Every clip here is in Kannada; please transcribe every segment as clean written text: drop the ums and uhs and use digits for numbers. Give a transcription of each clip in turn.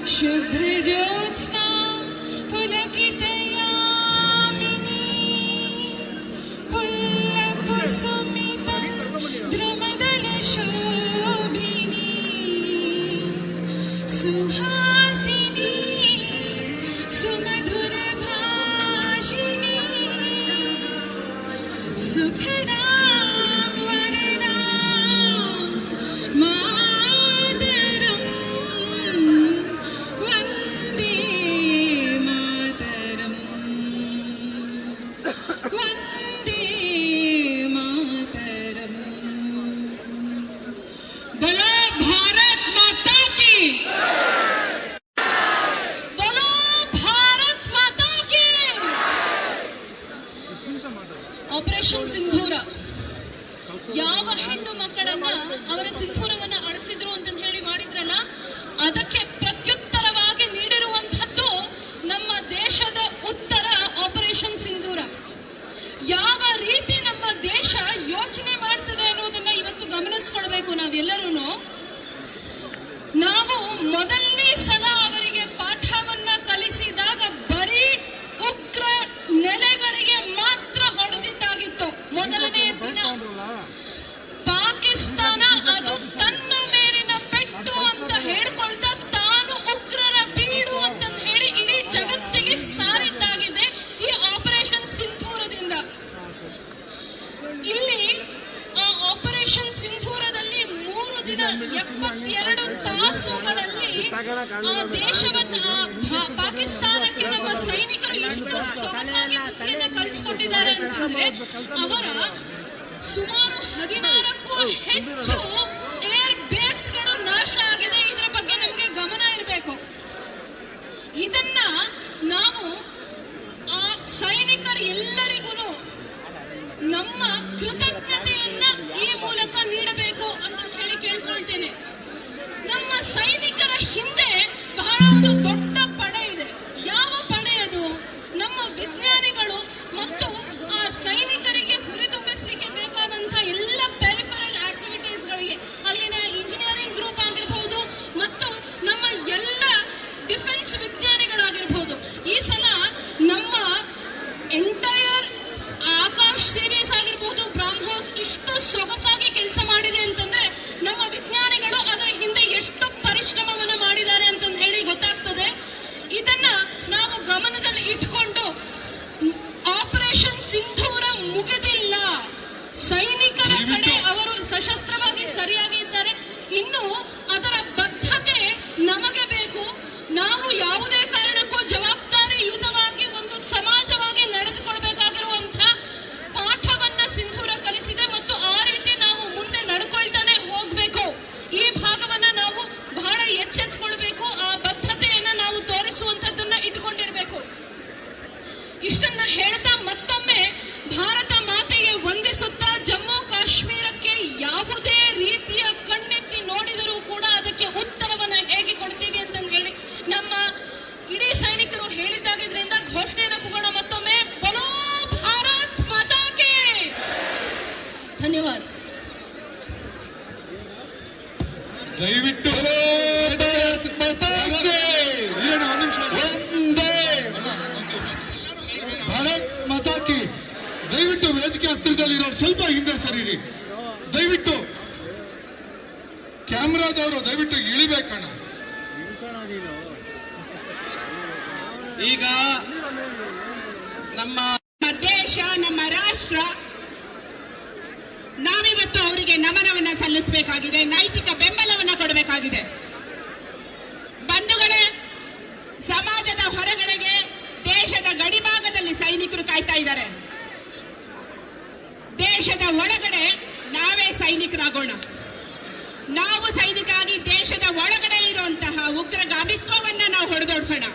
शुभ्रज्योत्स्ना पुलकितयामिनी पुल्लकुसुमित द्रुमदलशोभिनी सुहासिनी सुमधुरभाषिणी सुखदां वरदां मातरं वन्दे मातरं वन्दे मातरं। बोलो भारत माता की, बोलो भारत माता की। ಆಪರೇಷನ್ ಸಿಂಧೂರ ಯಾವ ಹೆಣ್ಣು ಮಕ್ಕಳನ್ನ ಅವರ ಸಿಂಧೂರವನ್ನ ಅಳಿಸಿದ್ರು ಅಂತ ಹೇಳಿ ಮಾಡಿದ್ರಲ್ಲ, ಅದಕ್ಕೆ ಪ್ರತ್ಯುತ್ತರವಾಗಿ ನೀಡಿರುವಂತಹದ್ದು ನಮ್ಮ ದೇಶದ ಉತ್ತರ ಆಪರೇಷನ್ ಸಿಂಧೂರ. ಯಾವ ರೀತಿ ನಮ್ಮ ದೇಶ ಯೋಚನೆ ಮಾಡ್ತದೆ ಅನ್ನೋದನ್ನ ಇವತ್ತು ಗಮನಿಸ್ಕೊಳ್ಬೇಕು ನಾವೆಲ್ಲರೂ. ನಾವು ಮೊದಲನೇ ಸಲ ಅವರಿಗೆ ಪಾಠವನ್ನ ಕಲಿಸಿದಾಗ ಬರೀ ಉಗ್ರ ನೆಲೆಗಳಿಗೆ ಮಾತ್ರ ಹೊಡೆದಿದ್ದಾಗಿತ್ತು. ಮೊದಲನೇ ದಿನ ಪಾಕಿಸ್ತಾನ ಅದು ತನ್ನ ಮೇಲಿನ ಪೆಟ್ಟು ಅಂತ ಹೇಳ್ಕೊಳ್ತಾ ತಾನು ಉಗ್ರರ ಬೀಡು ಅಂತ ಹೇಳಿ ಇಡೀ ಜಗತ್ತಿಗೆ ಸಾರಿದ್ದಾಗಿದೆ ಈ ಆಪರೇಷನ್ ಸಿಂಧೂರದಿಂದ. ಇಲ್ಲಿ ಆ ಆಪರೇಷನ್ ಸಿಂಧೂರದಲ್ಲಿ 3 ದಿನ 72 ತಾಸುಗಳಲ್ಲಿ ಆ ದೇಶವನ್ನು ಪಾಕಿಸ್ತಾನಕ್ಕೆ ನಮ್ಮ ಸೈನಿಕರು ಎಷ್ಟು ಸೊಗಸಾಗಿ ಬುದ್ಧಿಯನ್ನ ಕಲಿಸಿಕೊಟ್ಟಿದ್ದಾರೆ ಅಂತಂದ್ರೆ, ಅವರ ಸುಮಾರು 16ಕ್ಕೂ ಹೆಚ್ಚು ಏರ್ ಬೇಸ್ಗಳು ನಾಶ ಆಗಿದೆ. ಇದರ ಬಗ್ಗೆ ನಮಗೆ ಗಮನ ಇರಬೇಕು. ಇದನ್ನ ನಾವು ಆ ಸೈನಿಕರು ಎಲ್ಲರಿಗೂ ನಮ್ಮ ಕೃತಜ್ಞತೆಯನ್ನ ಈ ಮೂಲಕ ನೀಡಬೇಕು ಅಂತ ಹೇಳಿ ಕೇಳ್ಕೊಳ್ತೇನೆ. ನಮ್ಮ ಸೈನಿಕರ ಹಿಂದೆ ಬಹಳ ಒಂದು ದೊಡ್ಡ ಪಡೆ ಇದೆ. ಯಾವ ಪಡೆ ಅದು? ನಮ್ಮ ವಿಜ್ಞಾನಿಗಳು ಮತ್ತು ಆ ಸೈನಿಕರಿಗೆ ಹುರಿದುಂಬಿಸಲಿಕ್ಕೆ ಬೇಕಾದಂತಹ ಎಲ್ಲ ಪೆರಿಫರಲ್ ಆಕ್ಟಿವಿಟೀಸ್ಗಳಿಗೆ, ಅಲ್ಲಿನ ಇಂಜಿನಿಯರಿಂಗ್ ಗ್ರೂಪ್ ಆಗಿರಬಹುದು ಮತ್ತು ನಮ್ಮ ಎಲ್ಲ ಡಿಫೆನ್ಸ್ ವಿಜ್ಞಾನಿಗಳಾಗಿರಬಹುದು. ಈ ಸಲ ನಮ್ಮ ಎಂಟೈರ್ ಆಕಾಶ್ ಸೀರೀಸ್ ಆಗಿರಬಹುದು, ಬ್ರಹ್ಮೋಸ್ ಇಷ್ಟು ಸೊಗಸಾಗಿ ಕೆಲಸ ಮಾಡಿದೆ ಅಂತಂದ್ರೆ ನಮ್ಮ ವಿಜ್ಞಾನಿಗಳು ಅದರ ಹಿಂದೆ ಎಷ್ಟು ಪರಿಶ್ರಮವನ್ನ ಮಾಡಿದ್ದಾರೆ ಅಂತ ಹೇಳಿ ಗೊತ್ತಾಗ್ತದೆ. ಇದನ್ನ ನಾವು ಗಮನದಲ್ಲಿ ಇಟ್ಕೊಂಡು ಆಪರೇಷನ್ ಸಿಂಧೂರ ಮುಗಿದಿಲ್ಲ. ಸೈನಿಕರ ಕಡೆ ಅವರು ಸಶಸ್ತ್ರವಾಗಿ ಸರಿಯಾಗಿ ಇದ್ದಾರೆ. ಇನ್ನು ಅದರ ಬದ್ಧತೆ ನಮಗೆ ಬೇಕು. ನಾವು ಯಾವುದೇ ಕಾರಣಕ್ಕೂ ಜವಾಬ್ದಾರಿಯುತವಾಗಿ ಒಂದು ಸಮಾಜವಾಗಿ ನಡೆದುಕೊಳ್ಬೇಕಾಗಿರುವಂತಹ ಪಾಠವನ್ನ ಸಿಂಧೂರ ಕಲಿಸಿದೆ ಮತ್ತು ಆ ರೀತಿ ನಾವು ಮುಂದೆ ನಡ್ಕೊಳ್ತಾನೆ ಹೋಗ್ಬೇಕು. ಈ ಭಾಗವನ್ನ ನಾವು ಬಹಳ ಎಚ್ಚೆತ್ತುಕೊಳ್ಬೇಕು. ಆ ಬದ್ಧತೆಯನ್ನ ನಾವು ತೋರಿಸುವಂತದ್ದನ್ನ ಇಟ್ಕೊಂಡಿರ್ಬೇಕು. ಇಷ್ಟನ್ನ ಹೇಳ್ತಾ ಮತ್ತೊಮ್ಮೆ ಭಾರತ ಮಾತೆಗೆ ವಂದಿಸುತ್ತಾ, ಜಮ್ಮು ಕಾಶ್ಮೀರಕ್ಕೆ ಯಾವುದೇ ರೀತಿಯ ಕಣ್ಣೆತ್ತಿ ನೋಡಿದರೂ ಕೂಡ ಅದಕ್ಕೆ ಉತ್ತರವನ್ನ ಹೇಗೆ ಕೊಡ್ತೀವಿ ಅಂತ ಹೇಳಿ ನಮ್ಮ ಇಡೀ ಸೈನಿಕರು ಹೇಳಿದ್ದಾಗಿದ್ರಿಂದ ಘೋಷಣೆಯನ್ನು ಕೂಗೋಣ ಮತ್ತೊಮ್ಮೆ. ಬೋಲೋ ಭಾರತ್ ಮಾತಾ ಕಿ. ಧನ್ಯವಾದ. ದಯವಿಟ್ಟು ಭಾರತ್ ಮಾತಾ ಕಿ. ದಯವಿಟ್ಟು ವೇದಿಕೆ ಹತ್ತಿರದಲ್ಲಿರೋ ಸ್ವಲ್ಪ ಹಿಂದೆ ಸರಿರಿ. ದಯವಿಟ್ಟು ಕ್ಯಾಮ್ರಾದವರು ದಯವಿಟ್ಟು ಇಳಿಬೇಕಣ್ಣ. ಈಗ ನಮ್ಮ ದೇಶ, ನಮ್ಮ ರಾಷ್ಟ್ರ, ನಾವಿವತ್ತು ಅವರಿಗೆ ನಮನವನ್ನ ಸಲ್ಲಿಸಬೇಕಾಗಿದೆ, ನೈತಿಕ ಬೆಂಬಲವನ್ನ ಕೊಡಬೇಕಾಗಿದೆ. ಬಂಧುಗಳೇ, ಸಮಾಜದ ಹೊರಗಡೆಗೆ ದೇಶದ ಗಡಿಭಾಗದಲ್ಲಿ ಸೈನಿಕರು ಕಾಯ್ತಾ ಇದ್ದಾರೆ. ದೇಶದ ಒಳಗಡೆ ನಾವೇ ಸೈನಿಕರಾಗೋಣ. ನಾವು ಸೈನಿಕರಾಗಿ ದೇಶದ ಒಳಗಡೆ ಇರುವಂತಹ ಉಗ್ರಗಾಮಿತ್ವವನ್ನ ನಾವು ಹೊಡೆದೋಡಿಸೋಣ.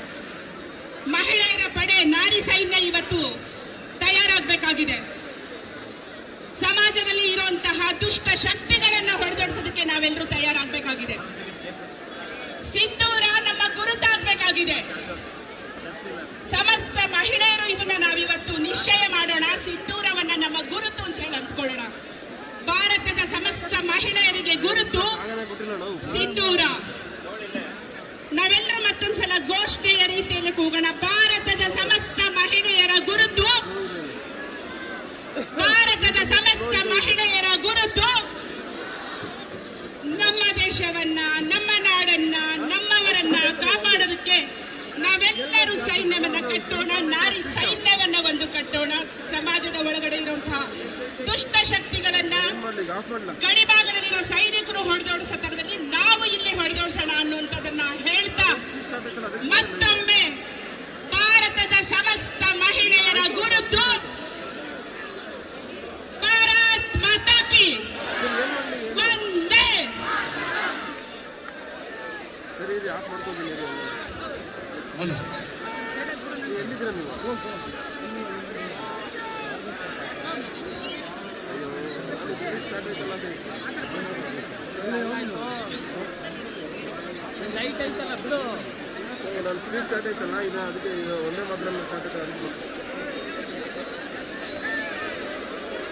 ಮಹಿಳೆಯರ ಪಡೆ, ನಾರಿ ಸೈನ್ಯ ಇವತ್ತು ತಯಾರಾಗಬೇಕಾಗಿದೆ. ಸಮಾಜದಲ್ಲಿ ಇರುವಂತಹ ದುಷ್ಟ ಶಕ್ತಿಗಳನ್ನ ಹೊಡೆದೋಡಿಸೋದಕ್ಕೆ ನಾವೆಲ್ಲರೂ ತಯಾರಾಗಬೇಕಾಗಿದೆ. ಸಿಂಧೂರ ನಮ್ಮ ಗುರುತಾಗಬೇಕಾಗಿದೆ. ಸಮಸ್ತ ಮಹಿಳೆಯರು ಇದನ್ನ ನಾವಿವತ್ತು ನಿಶ್ಚಯ ಮಾಡೋಣ. ಸಿಂಧೂರವನ್ನ ನಮ್ಮ ಗುರುತು ಅಂತ ಹೇಳಿ ಅಂದ್ಕೊಳ್ಳೋಣ. ಭಾರತದ ಸಮಸ್ತ ಮಹಿಳೆಯರಿಗೆ ಗುರುತು ಸಿಂಧೂರ. ನಾವೆಲ್ಲರೂ ಮತ್ತೊಂದ್ಸಲ ಘೋಷಣೆಯ ರೀತಿಯಲ್ಲಿ ಕೂಗೋಣ. ಭಾರತದ ಸಮಸ್ತ ಮಹಿಳೆಯರ ಗುರುತು, ಭಾರತದ ಸಮಸ್ತ ಮಹಿಳೆಯರ ಗುರುತು ನಮ್ಮ ದೇಶವನ್ನ, ನಮ್ಮ ನಾಡನ್ನ, ನಮ್ಮವರನ್ನ ಕಾಪಾಡೋದಕ್ಕೆ ನಾವೆಲ್ಲರೂ ಸೈನ್ಯವನ್ನ ಕಟ್ಟೋಣ. ನಾರಿ ಸೈನ್ಯವನ್ನ ಒಂದು ಕಟ್ಟೋಣ. ಸಮಾಜದ ಒಳಗಡೆ ಇರುವಂತಹ ದುಷ್ಟ ಶಕ್ತಿಗಳನ್ನ ಗಡಿಭಾಗದಲ್ಲಿರೋ ಸೈನಿಕರು ಹೊಡೆದೋಡಿಸೋ ತರದಲ್ಲಿ ನಾವು ಇಲ್ಲಿ ಹೊಡೆದೋಡಿಸೋಣ ಅನ್ನುವಂಥದ್ದನ್ನ ಹೇಳ್ತಾ, ಮತ್ತೊಮ್ಮೆ ಭಾರತದ ಸಮಸ್ತ ಮಹಿಳೆಯರ ಗುರುತು ಭಾರತ್ ಮಾತಾ ಕಿ ವಂದೇ. ಹಲೋ ಲೈಟ್ ಐತಲ್ಲ ಬಿಡು, ನಾನು ಸ್ಪೀಡ್ ಸ್ಟಾರ್ಟ್ ಐತಲ್ಲ ಇದು, ಅದಕ್ಕೆ ಇದು ಒಂದೇ ಮಾತ್ರ ಸ್ಟಾರ್ಟ್ ಐತೆ.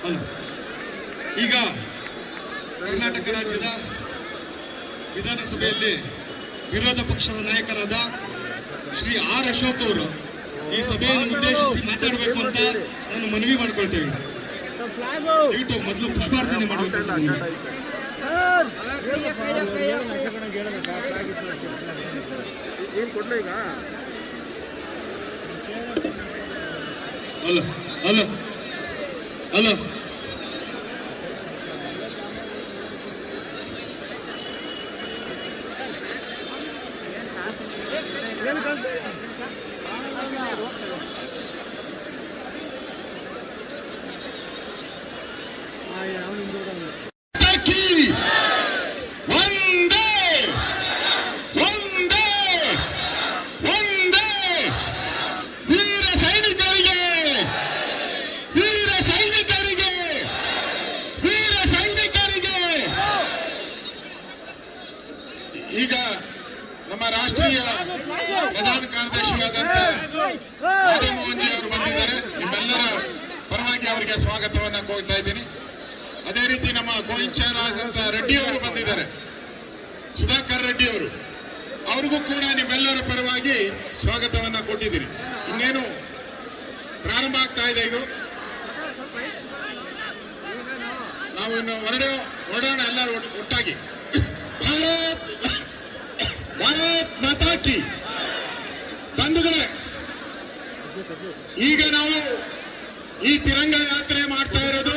ಹಲೋ ಈಗ ಕರ್ನಾಟಕ ರಾಜ್ಯದ ವಿಧಾನಸಭೆಯಲ್ಲಿ ವಿರೋಧ ಪಕ್ಷದ ನಾಯಕರಾದ ಶ್ರೀ ಆರ್ ಅಶೋಕ್ ಅವರು ಈ ಸಭೆಯನ್ನು ಉದ್ದೇಶಿಸಿ ಮಾತಾಡಬೇಕು ಅಂತ ನಾನು ಮನವಿ ಮಾಡ್ಕೊಳ್ತೇವೆ. ದಯವಿಟ್ಟು ಮೊದಲು ಪುಷ್ಪಾರ್ಚನೆ ಮಾಡಬೇಕು ಅಂತ ಏನ್ ಕೊಡ್ಲ ಈಗ. ಹಲೋ ಹಲೋ ಹಲೋ ಈಗ ನಮ್ಮ ರಾಷ್ಟ್ರೀಯ ಪ್ರಧಾನ ಕಾರ್ಯದರ್ಶಿಯಾದಂತ ರಾಧಾಮೋಹನ್ ಜಿ ಅವರು ಬಂದಿದ್ದಾರೆ. ನಿಮ್ಮೆಲ್ಲರ ಪರವಾಗಿ ಅವರಿಗೆ ಸ್ವಾಗತವನ್ನ ಕೋರ್ತಾ ಇದ್ದೀನಿ. ಅದೇ ರೀತಿ ನಮ್ಮ ಕೋ-ಇನ್ಚಾರ್ಜ್ ಆದಂತ ರೆಡ್ಡಿ ಅವರು ಬಂದಿದ್ದಾರೆ, ಸುಧಾಕರ್ ರೆಡ್ಡಿ ಅವರು, ಅವ್ರಿಗೂ ಕೂಡ ನಿಮ್ಮೆಲ್ಲರ ಪರವಾಗಿ ಸ್ವಾಗತವನ್ನ ಕೊಟ್ಟಿದ್ದೀನಿ. ಇನ್ನೇನು ಪ್ರಾರಂಭ ಆಗ್ತಾ ಇದೆ. ಇದು ನಾವು ಇನ್ನು ಹೊರಡೋಣ ಎಲ್ಲರೂ ಒಟ್ಟಾಗಿ. ಭಾರತ್ ಮಾತಾ ಕಿ. ಬಂಧುಗಳೇ, ಈಗ ನಾವು ಈ ತಿರಂಗ ಯಾತ್ರೆ ಮಾಡ್ತಾ ಇರೋದು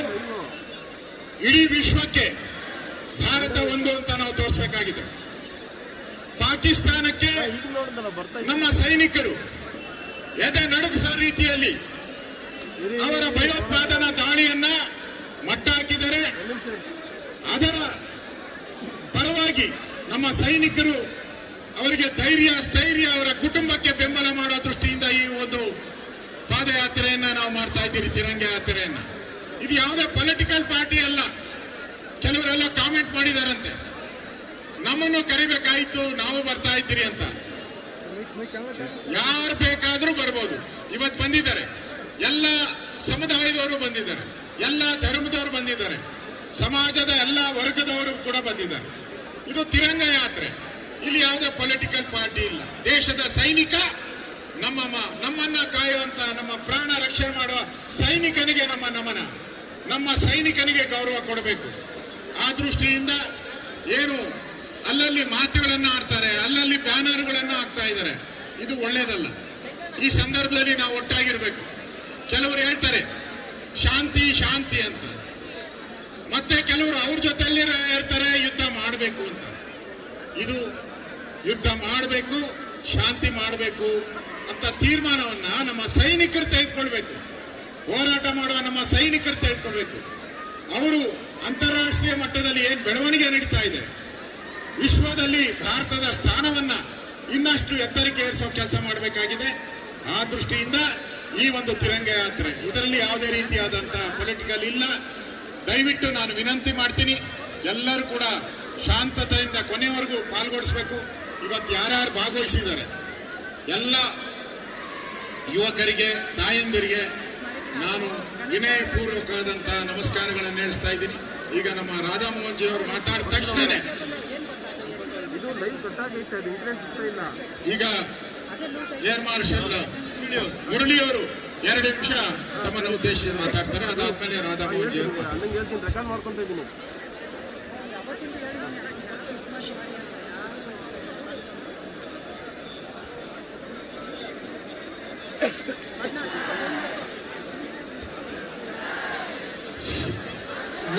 ಇಡೀ ವಿಶ್ವಕ್ಕೆ ಭಾರತ ಒಂದು ಅಂತ ನಾವು ತೋರಿಸಬೇಕಾಗಿದೆ. ಪಾಕಿಸ್ತಾನಕ್ಕೆ ನಮ್ಮ ಸೈನಿಕರು ಎದೆ ನಡುಗುವ ರೀತಿಯಲ್ಲಿ ಅವರ ಭಯೋತ್ಪಾದನಾ ದಾಳಿಯನ್ನ ಮಟ್ಟ ಹಾಕಿದರೆ, ಅದರ ಪರವಾಗಿ ನಮ್ಮ ಸೈನಿಕರು ಅವರಿಗೆ ಧೈರ್ಯ, ಸ್ಥೈರ್ಯ, ಅವರ ಕುಟುಂಬಕ್ಕೆ ಬೆಂಬಲ ಮಾಡುವ ದೃಷ್ಟಿಯಿಂದ ಈ ಒಂದು ಪಾದಯಾತ್ರೆಯನ್ನ ನಾವು ಮಾಡ್ತಾ ಇದ್ದೀರಿ, ತಿರಂಗ ಯಾತ್ರೆಯನ್ನ. ಇದು ಯಾವುದೇ ಪೊಲಿಟಿಕಲ್ ಪಾರ್ಟಿ ಅಲ್ಲ. ಕೆಲವರೆಲ್ಲ ಕಾಮೆಂಟ್ ಮಾಡಿದಾರಂತೆ, ನಮ್ಮನ್ನು ಕರಿಬೇಕಾಯ್ತು, ನಾವು ಬರ್ತಾ ಇದ್ದೀರಿ ಅಂತ. ಯಾರು ಬೇಕಾದ್ರೂ ಬರ್ಬೋದು. ಇವತ್ತು ಬಂದಿದ್ದಾರೆ, ಎಲ್ಲ ಸಮುದಾಯದವರು ಬಂದಿದ್ದಾರೆ, ಎಲ್ಲ ಧರ್ಮದವರು ಬಂದಿದ್ದಾರೆ, ಸಮಾಜದ ಎಲ್ಲ ವರ್ಗದವರು ಕೂಡ ಬಂದಿದ್ದಾರೆ. ಇದು ತಿರಂಗ ಯಾತ್ರೆ. ಇಲ್ಲಿ ಯಾವುದೇ ಪೊಲಿಟಿಕಲ್ ಪಾರ್ಟಿ ಇಲ್ಲ. ದೇಶದ ಸೈನಿಕ, ನಮ್ಮನ್ನ ಕಾಯುವಂತ, ನಮ್ಮ ಪ್ರಾಣ ರಕ್ಷಣೆ ಮಾಡುವ ಸೈನಿಕನಿಗೆ ನಮ್ಮ ನಮನ, ನಮ್ಮ ಸೈನಿಕನಿಗೆ ಗೌರವ ಕೊಡಬೇಕು. ಆ ದೃಷ್ಟಿಯಿಂದ ಏನು ಅಲ್ಲಲ್ಲಿ ಮಾತುಗಳನ್ನ ಆಡ್ತಾರೆ, ಅಲ್ಲಲ್ಲಿ ಬ್ಯಾನರ್ಗಳನ್ನ ಹಾಕ್ತಾ ಇದ್ದಾರೆ, ಇದು ಒಳ್ಳೇದಲ್ಲ. ಈ ಸಂದರ್ಭದಲ್ಲಿ ನಾವು ಒಟ್ಟಾಗಿರ್ಬೇಕು. ಕೆಲವರು ಹೇಳ್ತಾರೆ ಶಾಂತಿ ಶಾಂತಿ ಅಂತ, ಮತ್ತೆ ಕೆಲವರು ಅವ್ರ ಜೊತೆಯಲ್ಲಿ ಇರ್ತಾರೆ ಯುದ್ಧ ಮಾಡಬೇಕು ಅಂತ. ಇದು ಯುದ್ಧ ಮಾಡಬೇಕು, ಶಾಂತಿ ಮಾಡಬೇಕು ಅಂತ ತೀರ್ಮಾನವನ್ನ ನಮ್ಮ ಸೈನಿಕರು ತೆಗೆದುಕೊಳ್ಬೇಕು. ಹೋರಾಟ ಮಾಡುವ ನಮ್ಮ ಸೈನಿಕರು ತೆಗೆದುಕೊಳ್ಬೇಕು. ಅವರು ಅಂತಾರಾಷ್ಟ್ರೀಯ ಮಟ್ಟದಲ್ಲಿ ಏನ್ ಬೆಳವಣಿಗೆ ನಡೀತಾ ಇದೆ, ವಿಶ್ವದಲ್ಲಿ ಭಾರತದ ಸ್ಥಾನವನ್ನ ಇನ್ನಷ್ಟು ಎತ್ತರಕ್ಕೆ ಏರಿಸೋ ಕೆಲಸ ಮಾಡಬೇಕಾಗಿದೆ. ಆ ದೃಷ್ಟಿಯಿಂದ ಈ ಒಂದು ತಿರಂಗ ಯಾತ್ರೆ, ಇದರಲ್ಲಿ ಯಾವುದೇ ರೀತಿಯಾದಂತಹ ಪೊಲಿಟಿಕಲ್ ಇಲ್ಲ. ದಯವಿಟ್ಟು ನಾನು ವಿನಂತಿ ಮಾಡ್ತೀನಿ, ಎಲ್ಲರೂ ಕೂಡ ಶಾಂತತೆಯಿಂದ ಕೊನೆಯವರೆಗೂ ಪಾಲ್ಗೊಳಿಸಬೇಕು. ಇವತ್ತು ಯಾರ್ಯಾರು ಭಾಗವಹಿಸಿದ್ದಾರೆ ಎಲ್ಲ ಯುವಕರಿಗೆ, ತಾಯಂದಿರಿಗೆ ನಾನು ವಿನಯಪೂರ್ವಕವಾದಂತಹ ನಮಸ್ಕಾರಗಳನ್ನು ನಡೆಸ್ತಾ ಇದ್ದೀನಿ. ಈಗ ನಮ್ಮ ರಾಧಾಮೋಹನ್ ಜಿ ಅವರು ಮಾತಾಡಿದ ತಕ್ಷಣನೇ ಲೈವ್ ಕಟ್ಟಾಗೈತೆ, ಅದು ಇಂಟರ್ನೆಟ್ ಸಿಗ್ತಾ ಇಲ್ಲ. ಈಗ ಏರ್ ಮಾರ್ಷಲ್ ಮುರಳಿಯವರು 2 ನಿಮಿಷ ತಮ್ಮನ್ನು ಉದ್ದೇಶಿಸಿ ಮಾತಾಡ್ತಾರೆ. ಅದಾದ್ಮೇಲೆ ರಾಧಾ ಮೋಹನ್ ಜಿ ಅವರು. ಅಲ್ಲಿಂದ ಹೇಳ್ತೀನಿ, ರೆಕಾರ್ಡ್ ಮಾಡ್ಕೊಂತ ಇದ್ದೀನಿ.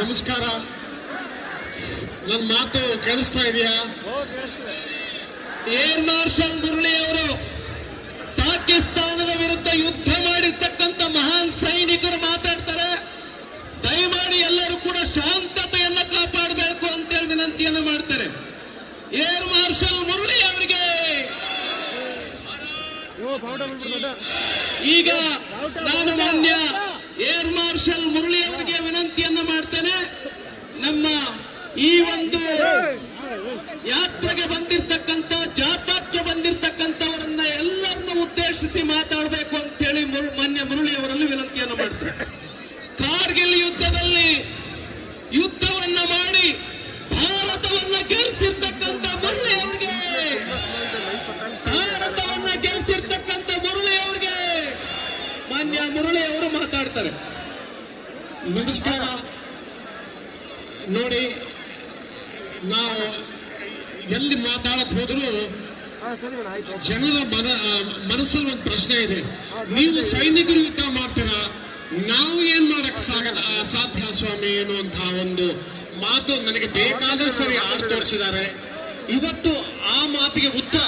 ನಮಸ್ಕಾರ. ನನ್ನ ಮಾತು ಕೇಳಿಸ್ತಾ ಇದೆಯಾ? ಏರ್ ಮಾರ್ಷಲ್ ಮುರಳಿ ಅವರು ಪಾಕಿಸ್ತಾನದ ವಿರುದ್ಧ ಯುದ್ಧ ಮಾಡಿರ್ತಕ್ಕಂಥ ಮಹಾನ್ ಸೈನಿಕರು ಮಾತಾಡ್ತಾರೆ. ದಯಮಾಡಿ ಎಲ್ಲರೂ ಕೂಡ ಶಾಂತತೆಯನ್ನ ಕಾಪಾಡಬೇಕು ಅಂತೇಳಿ ವಿನಂತಿಯನ್ನು ಮಾಡ್ತಾರೆ. ಏರ್ ಮಾರ್ಷಲ್ ಮುರಳಿ ಅವರಿಗೆ ಈಗ ನಾನು ಮಾನ್ಯ ಏರ್ ಮಾರ್ಷಲ್ ಮುರಳಿ ಅವರಿಗೆ ವಿನಂತಿಯನ್ನ ಮಾಡ್ತೇನೆ. ನಮ್ಮ ಈ ಒಂದು ಯಾತ್ರೆಗೆ ಬಂದಿರತಕ್ಕಂತ, ಜಾಥಾಕ್ಕೆ ಬಂದಿರತಕ್ಕಂಥವರನ್ನ ಎಲ್ಲರನ್ನ ಉದ್ದೇಶಿಸಿ ಮಾತಾಡಬೇಕು ಅಂತ ಹೇಳಿ ಮಾನ್ಯ ಮುರಳಿ ಅವರಲ್ಲಿ ವಿನಂತಿಯನ್ನು ಮಾಡ್ತಾರೆ. ಕಾರ್ಗಿಲ್ ಯುದ್ಧದಲ್ಲಿ ಯುದ್ಧವನ್ನ ಮಾಡಿ ಭಾರತವನ್ನ ಗೆಲ್ಲಿಸಿರ್ತಕ್ಕಂಥ ಮುರಳಿ ಅವರಿಗೆ, ಭಾರತವನ್ನ ಗೆಲ್ಲಿಸಿರ್ತಕ್ಕಂಥ ಮುರಳಿ ಅವರಿಗೆ ಮಾನ್ಯ ಮುರಳಿ ಅವರು ಮಾತಾಡ್ತಾರೆ. ನಮಸ್ಕಾರ. ನೋಡಿ, ನಾವು ಎಲ್ಲಿ ಮಾತಾಡಕ್ ಹೋದ್ರು ಜನರ ಮನಸ್ಸಲ್ಲಿ ಒಂದು ಪ್ರಶ್ನೆ ಇದೆ. ನೀವು ಸೈನಿಕರು ಯುದ್ಧ ಮಾಡ್ತೀರಾ, ನಾವು ಏನ್ ಮಾಡಕ್ ಸಾಧ್ಯ ಸ್ವಾಮಿ ಎನ್ನುವಂತಹ ಒಂದು ಮಾತು ನನಗೆ ಬೇಕಾದ ಸರಿ ಆಡಿ ತೋರಿಸಿದ್ದಾರೆ. ಇವತ್ತು ಆ ಮಾತಿಗೆ ಉತ್ತರ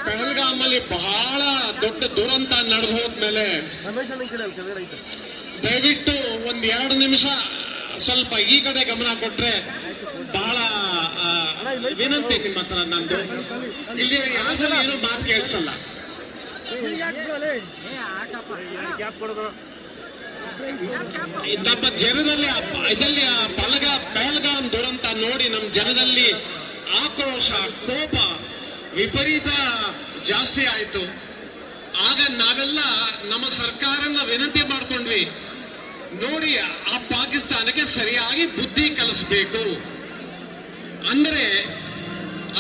ಪಹಲ್ಗಾಮಲ್ಲಿ ಬಹಳ ದೊಡ್ಡ ದುರಂತ ನಡೆದು ಹೋದ್ಮೇಲೆ ದಯವಿಟ್ಟು 1-2 ನಿಮಿಷ ಸ್ವಲ್ಪ ಈ ಕಡೆ ಗಮನ ಕೊಟ್ರೆ ಬಹಳ ವಿನಂತಿ ನಿಮ್ಮ ಹತ್ರ. ನಂದು ಇಲ್ಲಿ ಯಾವ್ದು ಏನೋ ಮಾತು ಕೇಳಿಸಲ್ಲ. ನಮ್ಮ ಜನರಲ್ಲಿ ಇದರಲ್ಲಿ ಪಹಲ್ಗಾಮ್ ದುರಂತ ನೋಡಿ ನಮ್ಮ ಜನದಲ್ಲಿ ಆಕ್ರೋಶ, ಕೋಪ ವಿಪರೀತ ಜಾಸ್ತಿ ಆಯ್ತು. ಆಗ ನಾವೆಲ್ಲ ನಮ್ಮ ಸರ್ಕಾರನ ವಿನಂತಿ ಮಾಡ್ಕೊಂಡ್ವಿ, ನೋಡಿ ಆ ಪಾಕಿಸ್ತಾನಕ್ಕೆ ಸರಿಯಾಗಿ ಬುದ್ಧಿ ಕಲಿಸಬೇಕು. ಅಂದ್ರೆ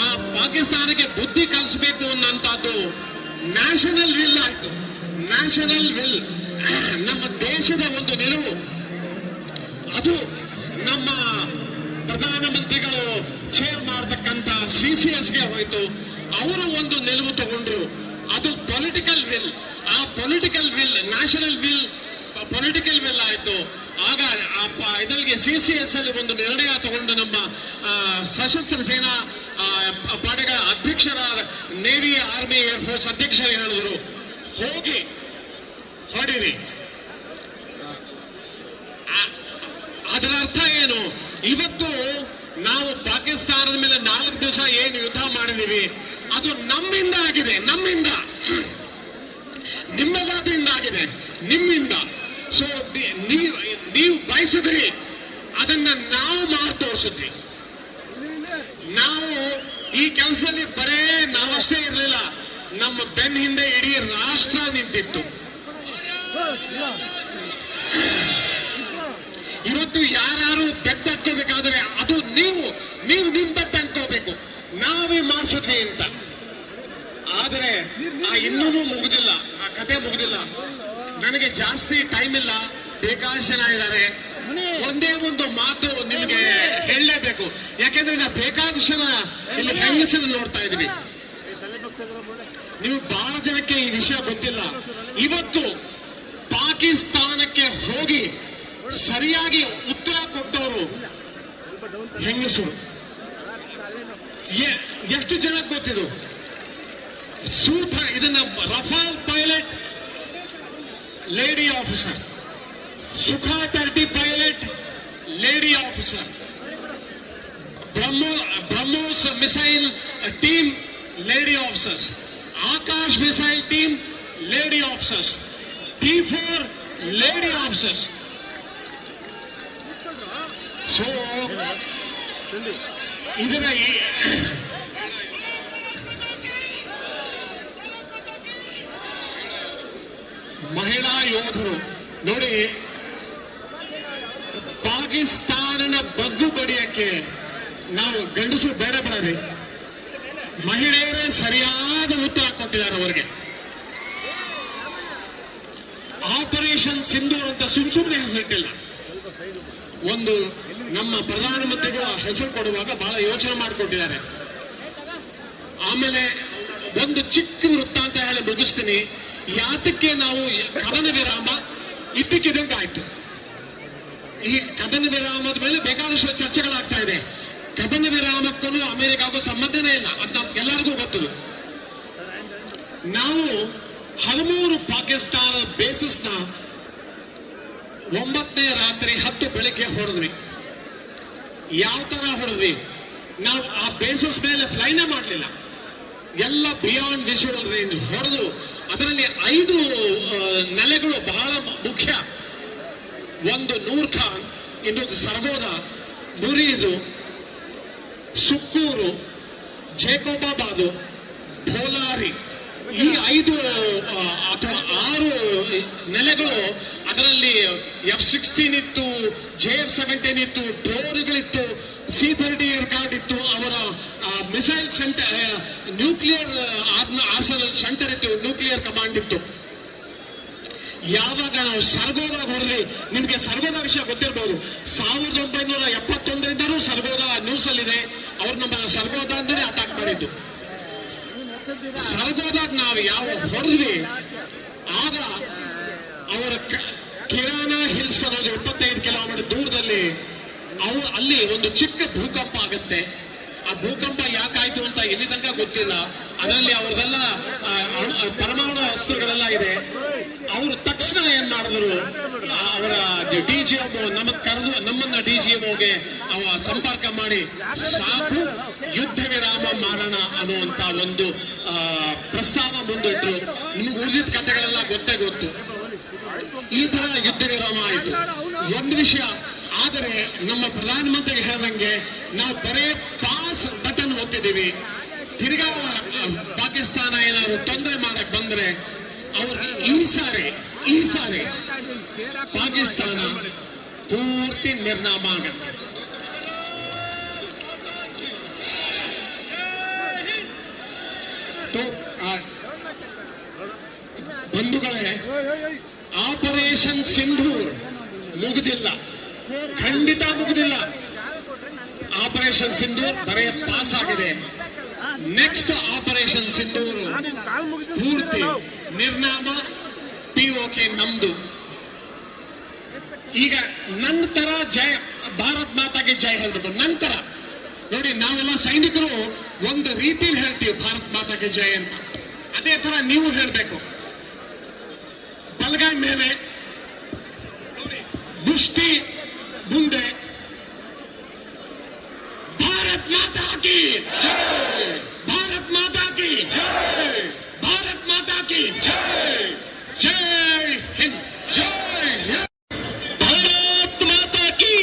ಆ ಪಾಕಿಸ್ತಾನಕ್ಕೆ ಬುದ್ಧಿ ಕಲಿಸಬೇಕು ಅನ್ನೋಂಥದ್ದು ನ್ಯಾಷನಲ್ ವಿಲ್ ಆಯ್ತು. ನ್ಯಾಷನಲ್ ವಿಲ್ ನಮ್ಮ ದೇಶದ ಒಂದು ನಿಲುವು. ಅದು ನಮ್ಮ ಪ್ರಧಾನಮಂತ್ರಿಗಳು ಚೇರ್ ಮಾಡತಕ್ಕಂತ CCSಗೆ ಹೋಯ್ತು. ಅವರು ಒಂದು ನಿಲುವು ತಗೊಂಡ್ರು. ಅದು ಪೊಲಿಟಿಕಲ್ ವಿಲ್. ಆ political will, national will, political will ಆಯ್ತು. ಆಗ ಇದರಿಗೆ CCS ಅಲ್ಲಿ ಒಂದು ನಿರ್ಣಯ ತಗೊಂಡು ನಮ್ಮ ಸಶಸ್ತ್ರ ಸೇನಾ ಪಡೆಗಳ ಅಧ್ಯಕ್ಷರಾದ ನೇವಿ, ಆರ್ಮಿ, ಏರ್ಫೋರ್ಸ್ ಅಧ್ಯಕ್ಷರು ಹೇಳಿದ್ರು, ಹೋಗಿ ಹೊಡಿರಿ. ಅದರ ಅರ್ಥ ಏನು? ಇವತ್ತು ನಾವು ಪಾಕಿಸ್ತಾನದ ಮೇಲೆ 4 ದಿವಸ ಏನು ಯುದ್ಧ ಮಾಡಿದೀವಿ, ಅದು ನಮ್ಮಿಂದ ಆಗಿದೆ. ನಮ್ಮಿಂದ, ನಿಮ್ಮದಾದ್ರಿಂದ ಆಗಿದೆ, ನಿಮ್ಮಿಂದ. ಸೊ ನೀವು ಬಯಸಿದ್ರಿ, ಅದನ್ನ ನಾವು ಮಾಡಿ ತೋರಿಸಿದ್ವಿ. ನಾವು ಈ ಕೆಲಸದಲ್ಲಿ ಬರೇ ನಾವಷ್ಟೇ ಇರಲಿಲ್ಲ, ನಮ್ಮ ಬೆನ್ನ ಹಿಂದೆ ಇಡೀ ರಾಷ್ಟ್ರ ನಿಂತಿತ್ತು. ಇವತ್ತು ಯಾರು ಬೆಟ್ಟಕೋಬೇಕಾದ್ರೆ ಅದು ನೀವು ನಿಮ್ ಬೆಟ್ಟ ಅನ್ಕೋಬೇಕು, ನಾವೇ ಮಾಡಿಸಿದ್ವಿ ಅಂತ. ಆದ್ರೆ ಇನ್ನೂ ಮುಗಿದಿಲ್ಲ, ಆ ಕತೆ ಮುಗಿದಿಲ್ಲ. ನನಗೆ ಜಾಸ್ತಿ ಟೈಮ್ ಇಲ್ಲ, ಬೇಕಾದಷ್ಟು ಜನ ಇದ್ದಾರೆ. ಒಂದೇ ಒಂದು ಮಾತು ನಿಮಗೆ ಹೇಳಲೇಬೇಕು, ಯಾಕೆಂದ್ರೆ ನಾವು ಬೇಕಾದಷ್ಟು ಜನ ಇಲ್ಲಿ ಹೆಂಗಸನ್ನು ನೋಡ್ತಾ ಇದೀವಿ. ನೀವು ಬಹಳ ಜನಕ್ಕೆ ಈ ವಿಷಯ ಗೊತ್ತಿಲ್ಲ. ಇವತ್ತು ಪಾಕಿಸ್ತಾನಕ್ಕೆ ಹೋಗಿ ಸರಿಯಾಗಿ ಉತ್ತರ ಕೊಟ್ಟವರು ಹೆಂಗಸರು. ಎಷ್ಟು ಜನಕ್ಕೆ ಗೊತ್ತಿದ್ದು? ಇದನ್ನ Rafale pilot lady officer, Sukhoi 30 pilot lady officer, BrahMos missile team lady officers, Akash missile team lady officers, T4 lady officers. So ಇದರ ಮಹಿಳಾ ಯೋಧರು ನೋಡಿ, ಪಾಕಿಸ್ತಾನನ ಬಗ್ಗು ಬಡಿಯಕ್ಕೆ ನಾವು ಗಂಡಸರು ಬೇಡ ಬಿಡರಿ, ಮಹಿಳೆಯರೇ ಸರಿಯಾದ ಉತ್ತರ ಕೊಟ್ಟಿದ್ದಾರೆ ಅವರಿಗೆ. ಆಪರೇಷನ್ ಸಿಂಧೂರ್ ಅಂತ ಸುಮ್ಮನೆ ಹೆಸರಿಟ್ಟಿಲ್ಲ. ಒಂದು ನಮ್ಮ ಪ್ರಧಾನಮಂತ್ರಿಗಳು ಹೆಸರು ಕೊಡುವಾಗ ಬಹಳ ಯೋಚನೆ ಮಾಡಿಕೊಟ್ಟಿದ್ದಾರೆ. ಆಮೇಲೆ ಒಂದು ಚಿಕ್ಕ ವೃತ್ತಾಂತ ಹೇಳಿ ಮುಗಿಸ್ತೀನಿ. ಯಾತಕ್ಕೆ ನಾವು ಕದನ ವಿರಾಮ ಇದ್ದಕ್ಕಿದ್ದಂಗಾಯ್ತು. ಈ ಕದನ ವಿರಾಮದ ಮೇಲೆ ಬೇಕಾದಷ್ಟು ಚರ್ಚೆಗಳಾಗ್ತಾ ಇದೆ. ಕದನ ವಿರಾಮಕ್ಕೂ ಅಮೆರಿಕಾಗೂ ಸಂಬಂಧನೇ ಇಲ್ಲ, ಅದು ಎಲ್ಲರಿಗೂ ಗೊತ್ತಿಲ್ಲ. ನಾವು 13 ಪಾಕಿಸ್ತಾನದ ಬೇಸಿಸ್ನ 9ನೇ ರಾತ್ರಿ 10 ಬೆಳಿಗ್ಗೆ ಹೊಡೆದ್ವಿ. ಯಾವ ತರ ಹೊಡೆದ್ವಿ? ನಾವು ಆ ಬೇಸಿಸ್ ಮೇಲೆ ಫ್ಲೈನೇ ಮಾಡಲಿಲ್ಲ, ಎಲ್ಲ ಬಿಯಾಂಡ್ ವಿಜುವಲ್ ರೇಂಜ್ ಹೊಡೆದು ಅದರಲ್ಲಿ 5 ನೆಲೆಗಳು ಬಹಳ ಮುಖ್ಯ. ಒಂದು ನೂರ್ ಖಾನ್, ಇನ್ನೊಂದು ಸರ್ಗೋದಾ, ಮುರೀದು, ಸುಕ್ಕೂರು, ಜೇಕೋಬಾಬಾದು, ಧೋಲಾರಿ, ಈ 5 ಅಥವಾ 6 ನೆಲೆಗಳು. ಅದರಲ್ಲಿ F-16 ಇತ್ತು, JF-17 ಇತ್ತು, ಡ್ರೋನ್ಗಳಿತ್ತು, C-30 ಏರ್ಕ್ರಾಫ್ಟ್ ಇತ್ತು, ಅವರ ಮಿಸೈಲ್ ಸೆಂಟರ್, ನ್ಯೂಕ್ಲಿಯರ್ ಆರ್ಸನಲ್ ಸೆಂಟರ್ ಇತ್ತು, ನ್ಯೂಕ್ಲಿಯರ್ ಕಮಾಂಡ್ ಇತ್ತು. ಯಾವಾಗ ನಾವು ಸರ್ಗೋದಾ ಹೊಡೆದ್ವಿ, ನಿಮಗೆ ಸರ್ಗೋದಾ ವಿಷಯ ಗೊತ್ತಿರಬಹುದು. 1971ರಿಂದಲೂ ಸರ್ಗೋದಾ ನ್ಯೂಸ್ ಅಲ್ಲಿದೆ. ಅವ್ರು ನಮ್ಮ ಸರ್ಗೋದಾ ಅಂದರೆ ಅಟ್ಯಾಕ್ ಮಾಡಿದ್ದು. ಸರ್ಗೋದಾಗ ನಾವು ಯಾವ ಹೊಡೆದ್ವಿ, ಆಗ ಅವರ ಕಿರಾನಾ ಹಿಲ್ಸ್ ಅನ್ನೋದು 25 ಕಿಲೋಮೀಟರ್ ದೂರದಲ್ಲಿ ಅಲ್ಲಿ ಒಂದು ಚಿಕ್ಕ ಭೂಕಂಪ ಆಗುತ್ತೆ. ಆ ಭೂಕಂಪ ಯಾಕಾಯ್ತು ಅಂತ ಇಲ್ಲಿ ತನಕ ಗೊತ್ತಿಲ್ಲ. ಅದರಲ್ಲಿ ಅವ್ರದೆಲ್ಲ ಪರಮಾಣು ಅಸ್ತ್ರಗಳೆಲ್ಲ ಇದೆ. ಅವರು ತಕ್ಷಣ ಏನ್ ಮಾಡಿದ್ರು, ಅವರ DGMO ನಮ್ಮನ್ನ DGMOಗೆ ಸಂಪರ್ಕ ಮಾಡಿ ಸಾಕು ಯುದ್ಧ ವಿರಾಮ ಮಾಡೋಣ ಅನ್ನುವಂತ ಒಂದು ಪ್ರಸ್ತಾವ ಮುಂದಿಟ್ರು. ನಿಮ್ಗೆ ಉಳಿದಿದ್ದ ಕಥೆಗಳೆಲ್ಲ ಗೊತ್ತು. ಈ ತರ ಯುದ್ಧ ವಿರಾಮ ಆಯಿತು. ಒಂದು ವಿಷಯ ಆದರೆ ನಮ್ಮ ಪ್ರಧಾನಮಂತ್ರಿಗೆ ಹೇಳ್ದಂಗೆ ನಾವು ಬರೇ ಪಾಸ್ ಬಟನ್ ಒತ್ತಿದ್ದೀವಿ. ತಿರ್ಗಾ ಪಾಕಿಸ್ತಾನ ಏನಾದ್ರು ತೊಂದರೆ ಮಾಡಕ್ ಬಂದ್ರೆ ಅವ್ರಿಗೆ ಈ ಸಾರಿ ಪಾಕಿಸ್ತಾನ ಪೂರ್ತಿ ನಿರ್ನಾಮ ಆಗತ್ತೆ. ಬಂಧುಗಳೇ, ಆಪರೇಷನ್ ಸಿಂಧೂರ್ ಮುಗಿದಿಲ್ಲ, ಖಂಡಿತ ಮುಗಿದಿಲ್ಲ. ಆಪರೇಷನ್ ಸಿಂಧೂರ್ ಬರೇ ಪಾಸ್ ಆಗಿದೆ. ನೆಕ್ಸ್ಟ್ ಆಪರೇಷನ್ ಸಿಂಧೂರ್ ಪೂರ್ತಿ ನಿರ್ನಾಮ, POK ನಮ್ದು. ಈಗ ನಂತರ ಜಯ ಭಾರತ್ ಮಾತಾಗೆ ಜಯ ಹೇಳ್ಬೇಕು. ನಂತರ ನೋಡಿ, ನಾವೆಲ್ಲ ಸೈನಿಕರು ಒಂದು ರೀತಿಯಲ್ಲಿ ಹೇಳ್ತೀವಿ ಭಾರತ್ ಮಾತಾಗೆ ಜಯ ಅಂತ. ಅದೇ ತರ ನೀವು ಹೇಳ್ಬೇಕು. ಬಲಗೈ ಮೇಲೆ ಮುಷ್ಟಿ ಮುಂದೆ ಭಾರತ್ ಮಾತಾ ಕಿ ಜೈ, ಭಾರತ್ ಮಾತಾ ಕಿ ಜೈ, ಭಾರತ್ ಮಾತಾ ಕಿ ಜೈ, ಜೈ ಹಿಂದ್, ಜೈ ಭಾರತ್ ಮಾತಾ ಕಿ.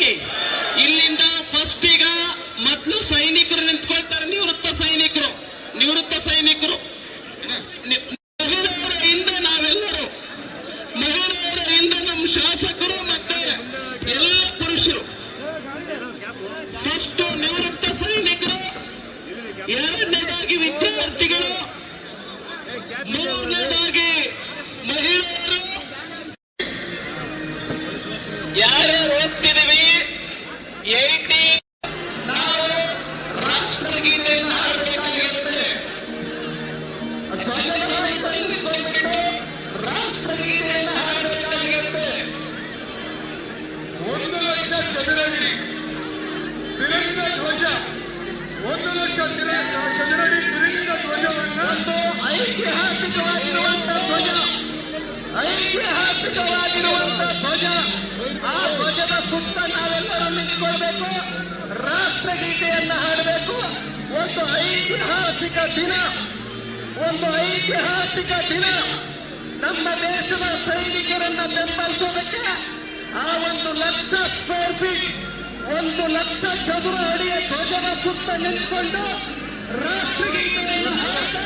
ಇಲ್ಲಿಂದ ಫಸ್ಟ್ ಈಗ ಮೊದಲು ಸೈನಿಕರು ನಿಂತ್ಕೊಳ್ತಾರೆ. ನಿವೃತ್ತ ಸೈನಿಕರು ಮಹಿಳೆಯರಿಂದ ನಾವೆಲ್ಲರೂ, ಮಹಿಳೆಯರಿಂದ ನಮ್ಮ ಶಾಸಕರು ಮತ್ತೆ ಎಲ್ಲ ಪುರುಷರು. ಫಸ್ಟ್ ನಿವೃತ್ತ ಸೈನಿಕರು, ಎರಡನೇದಾಗಿ ವಿದ್ಯಾರ್ಥಿಗಳು, ಮೂರನೇದಾಗಿ ಮಹಿಳೆಯರು. ಯಾರ್ಯಾರು ಓದ್ತಿದ್ದೀವಿ 80 ನಾವು ರಾಷ್ಟ್ರಗೀತೆಯನ್ನು ಹಾಡಬೇಕಾಗಿರುತ್ತೆ. ರಾಷ್ಟ್ರಗೀತೆಯನ್ನು ಹಾಡಬೇಕಾಗಿರುತ್ತೆ. 1 ಲಕ್ಷ ಚದರಡಿ ತಿರಂಗ ಧ್ವಜ, 1 ಲಕ್ಷ ಚದರಡಿ ತಿರಂಗ ಧ್ವಜವನ್ನು, ಒಂದು ಐತಿಹಾಸಿಕವಾಗಿರುವಂತಹ ಧ್ವಜ, ಆ ಧ್ವಜದ ಸುತ್ತ ನಾವೆಲ್ಲರೂ ನಿಂತ್ಕೊಳ್ಬೇಕು, ರಾಷ್ಟ್ರಗೀತೆಯನ್ನು ಹಾಡಬೇಕು. ಒಂದು ಐತಿಹಾಸಿಕ ದಿನ ನಮ್ಮ ದೇಶದ ಸೈನಿಕರನ್ನ ಬೆಂಬಲಿಸೋದಕ್ಕೆ ಆ 1 ಲಕ್ಷ ಸ್ಕ್ವೇರ್ ಫೀಟ್, 1 ಲಕ್ಷ ಚದುರ ಅಡಿಯ ಧ್ವಜದ ಸುತ್ತ ನಿಂತ್ಕೊಂಡು ರಾಷ್ಟ್ರಗೀತೆಯನ್ನು ಹಾಡ್ತಾ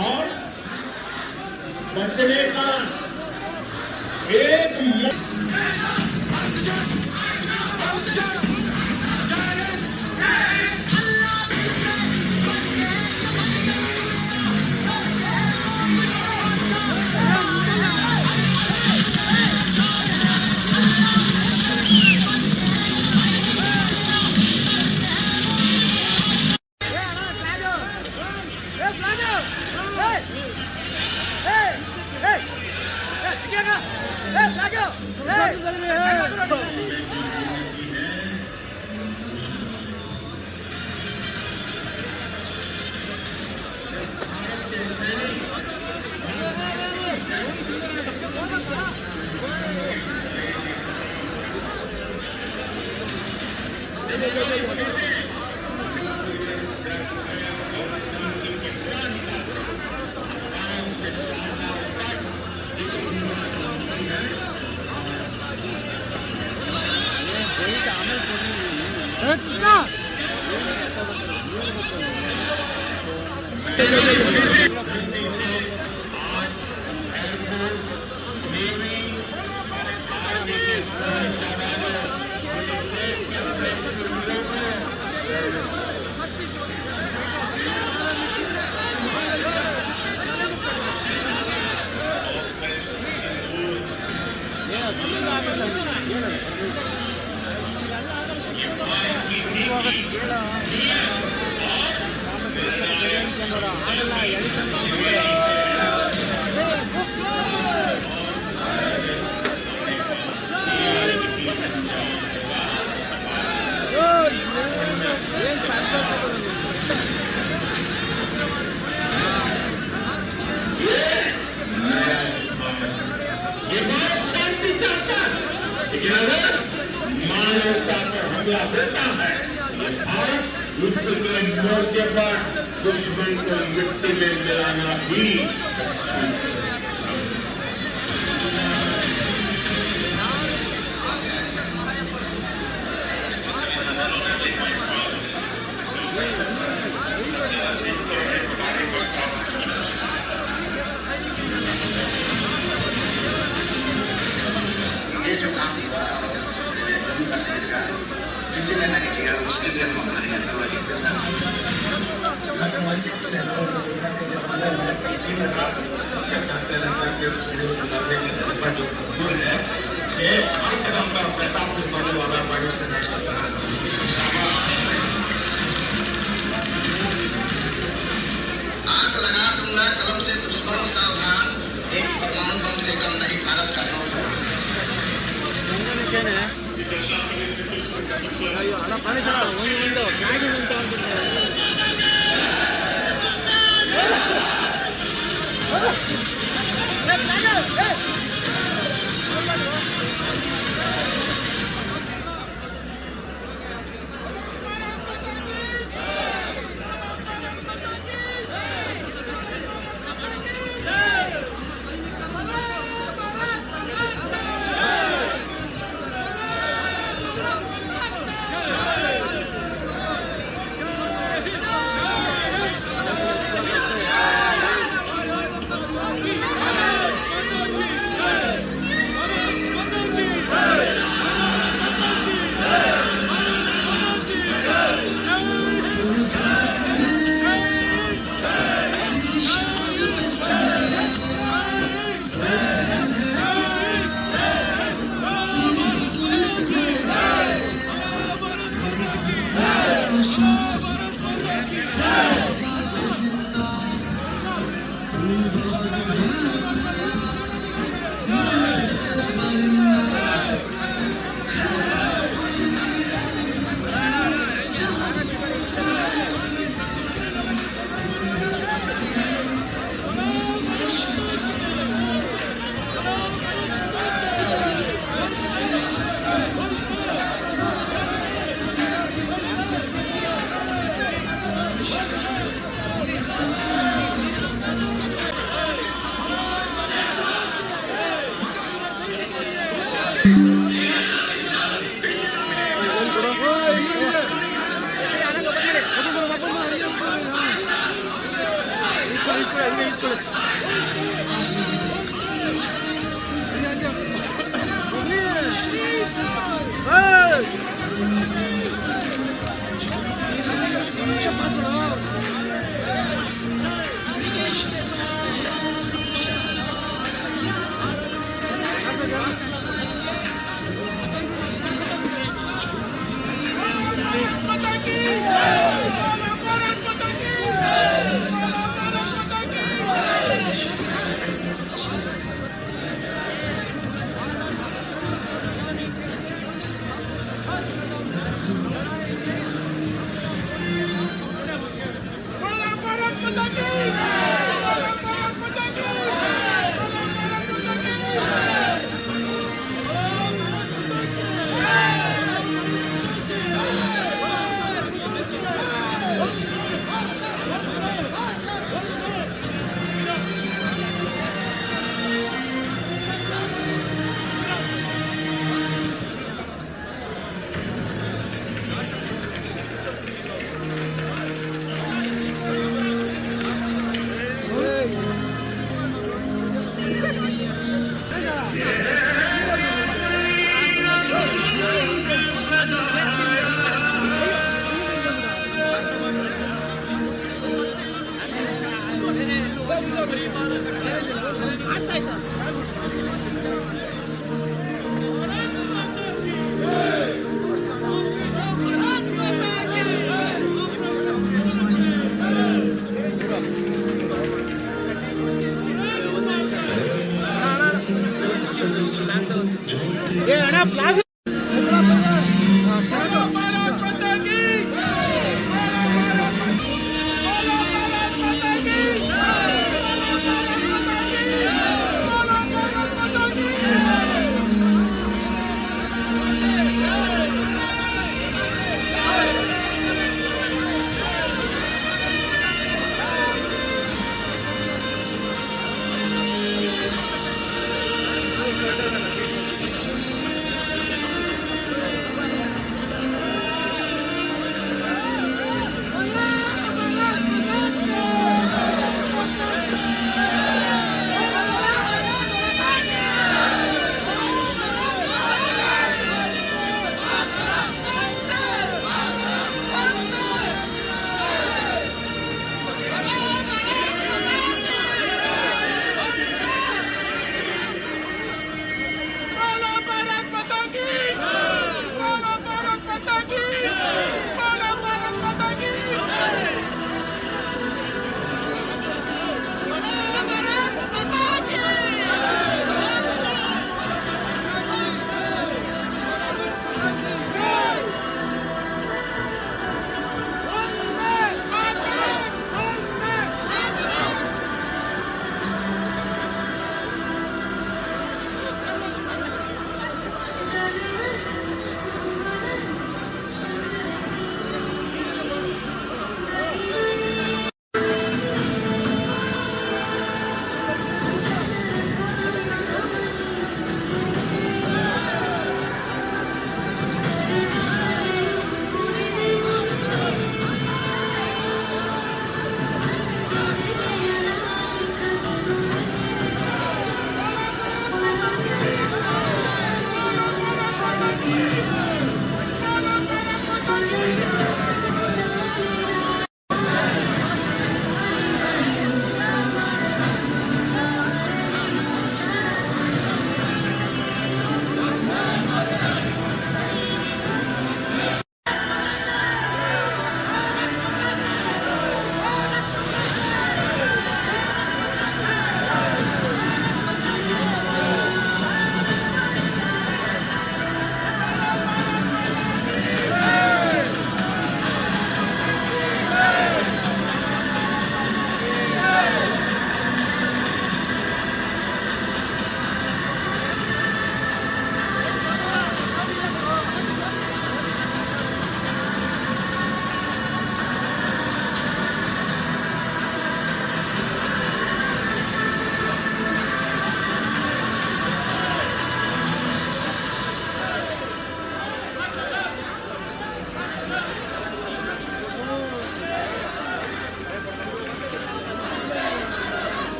और बदले का एक बदला देता है। ये भारत युद्ध के मोर्चे पर दुश्मन को मिट्टी में मिलाना ही ये जो काम हुआ किसी ने नहीं किया, उसके लिए हम हमारी आग लगा दूंगा कलम से दुश्मन सावधान, एक परमाणु बम से कम नहीं भारत का नौ। ಅಯ್ಯೋ ಹಣ ಪಾಣಿ ಸರ ಒಂದು ಮ್ಯಾಗಿ ನಿಂತ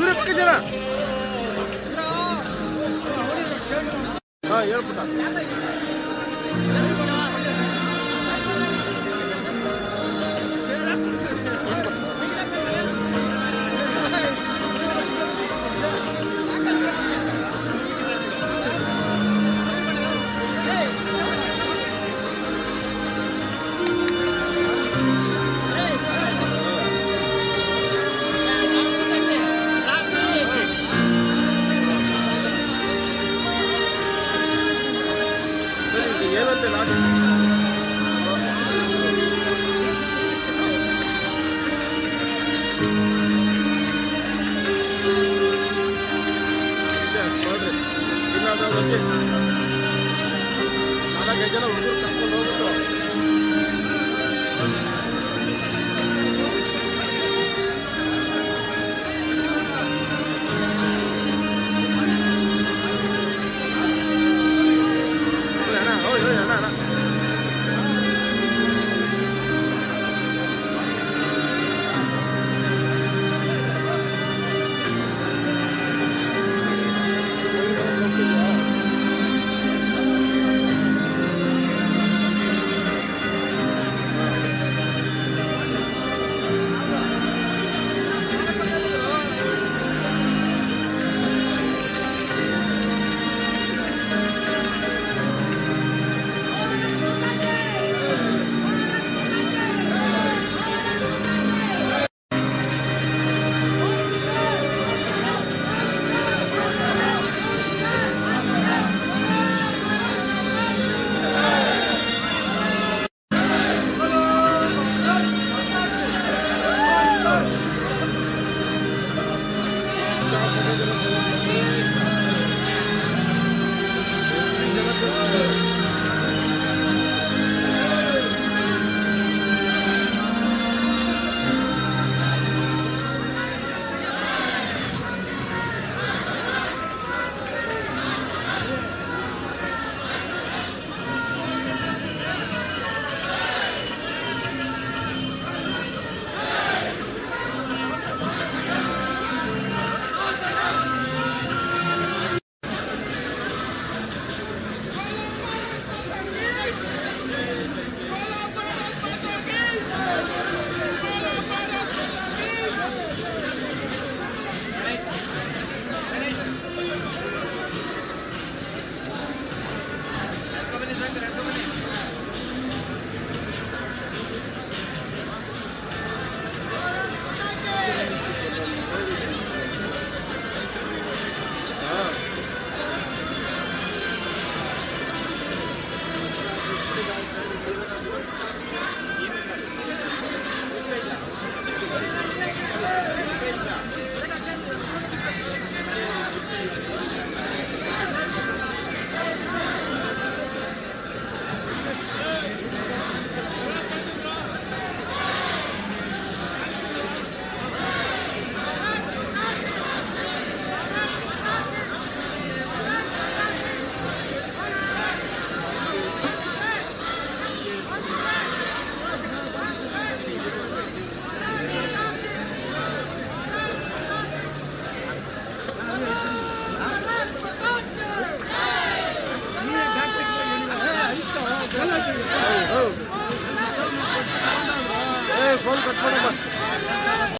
ಸೂರ್ಯ ಪಕ್ಕ ಹಾ ಹೇಳ್ಬಿಟ್ಟ ಏನಂತೆ ಲಾಡಿ ನೋಡ್ರಿ ಇನ್ನಾದ್ರೂ 4-5 ಜನ ಹುಡುಗರು ಕರ್ಕೊಂಡು ಹೋಗ್ಬಿಟ್ಟು ಫೋನ್ ಕಟ್ ಮಾಡಮ್ಮ